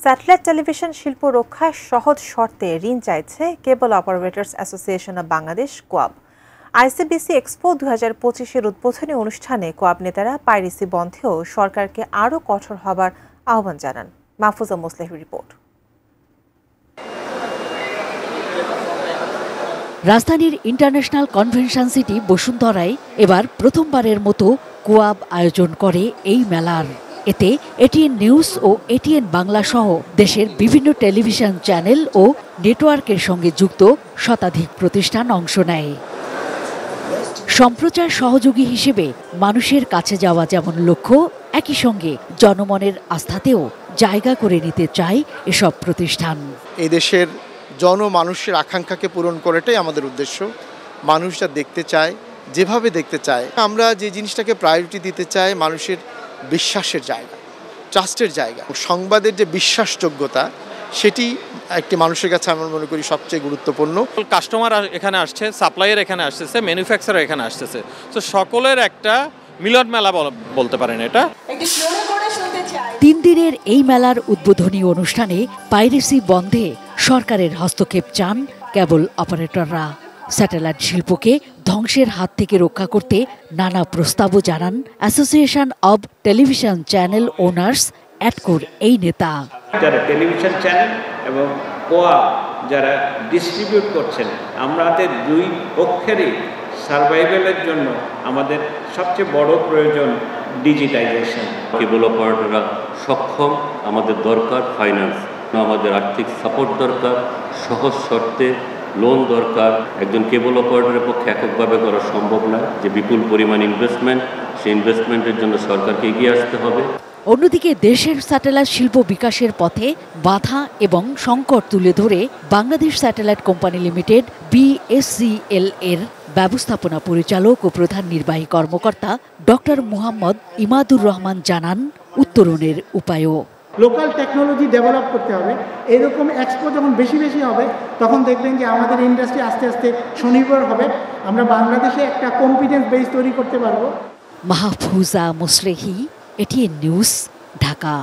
Satellite television শিল্প রক্ষায় সহজ শর্তে ঋণ চাইছে cable operators association of Bangladesh COAB. ICBC expo 2025-এর উদ্বোধনী অনুষ্ঠানে কোয়াব নেতারা পাইরেসি বন্ধেও সরকারকে আরও কঠোর হবার আহ্বান জানান। মাহফুজা মোসলেহির রিপোর্ট। রাজধানীর ইন্টারন্যাশনাল কনভেনশন সিটি বসুন্ধরায় এবার প্রথমবারের মতো কোয়াব আয়োজন করে এই মেলার। এতে এটিএন নিউজ ও এটিএন বাংলা সহ দেশের বিভিন্ন টেলিভিশন চ্যানেল ও নেটওয়ার্কের সঙ্গে যুক্ত শতাধিক প্রতিষ্ঠান অংশ নেয়। সম্প্রচার সহযোগী হিসেবে মানুষের কাছে যাওয়া যেমন লক্ষ্য, একই সঙ্গে জনমনের আস্থাতেও জায়গা করে নিতে চায় এসব প্রতিষ্ঠান। এই দেশের জনমানুষের আকাঙ্ক্ষাকে পূরণ করাটাই আমাদের উদ্দেশ্য। মানুষ যা দেখতে চায়, যেভাবে দেখতে চায়, আমরা যে জিনিসটাকে প্রায়োরিটি দিতে চাই, মানুষের বিশ্বাসের জায়গা, ট্রাস্টের জায়গা, সংবাদের যে বিশ্বাসযোগ্যতা, সেটি একটি মানুষের কাছে আমরা মনে করি সবচেয়ে গুরুত্বপূর্ণ। কাস্টমার এখানে আসছে, সাপ্লাইয়ার এখানে আসতেছে, ম্যানুফ্যাকচারার এখানে আসতেছে, তো সকলের একটা মিলন মেলা বলতে পারেন এটা। 3 দিনের এই মেলার উদ্বোধনী অনুষ্ঠানে পাইরেসি বন্ধে সরকারের হস্তক্ষেপ চান কেবল অপারেটররা। স্যাটেলাইট শিল্পকে ধ্বংসের হাত থেকে রক্ষা করতে নানা প্রস্তাবও জানান association of television channel owners অ্যাটকোর এই নেতা। যারা টেলিভিশন চ্যানেল এবং কোয়া যারা ডিস্ট্রিবিউট করছেন, আমাদের দুই পক্ষেরই সার্ভাইভালের জন্য আমাদের সবচেয়ে বড় প্রয়োজন ডিজিটাইজেশন। কেবল অপারেটররা সক্ষম, আমাদের দরকার ফাইন্যান্স, আমাদের আর্থিক সাপোর্ট দরকার, সহজ শর্তে লোন দরকার। একজন কেবল অপারেটরের পক্ষে এককভাবে করা সম্ভব নয়, যে বিপুল পরিমাণ ইনভেস্টমেন্ট, সেই ইনভেস্টমেন্টের জন্য সরকারকে এগিয়ে আসতে হবে। অন্যদিকে দেশের স্যাটেলাইট শিল্প বিকাশের পথে বাধা এবং সংকট তুলে ধরে Bangladesh satellite company limited BSCL এর ব্যবস্থাপনা পরিচালক ও প্রধান নির্বাহী কর্মকর্তা ডক্টর মুহাম্মদ ইমাদুর রহমান জানান উত্তরণের উপায়ও। লোকাল টেকনোলজি ডেভেলপ করতে হবে। এরকম এক্সপো যখন বেশি হবে, তখন দেখবেন যে আমাদের ইন্ডাস্ট্রি আস্তে আস্তে স্বনির্ভর হবে। আমরা বাংলাদেশে একটা কম্পিটেন্স বেস তৈরি করতে পারবো। Mahfuza Moslehi, ATN news, Dhaka.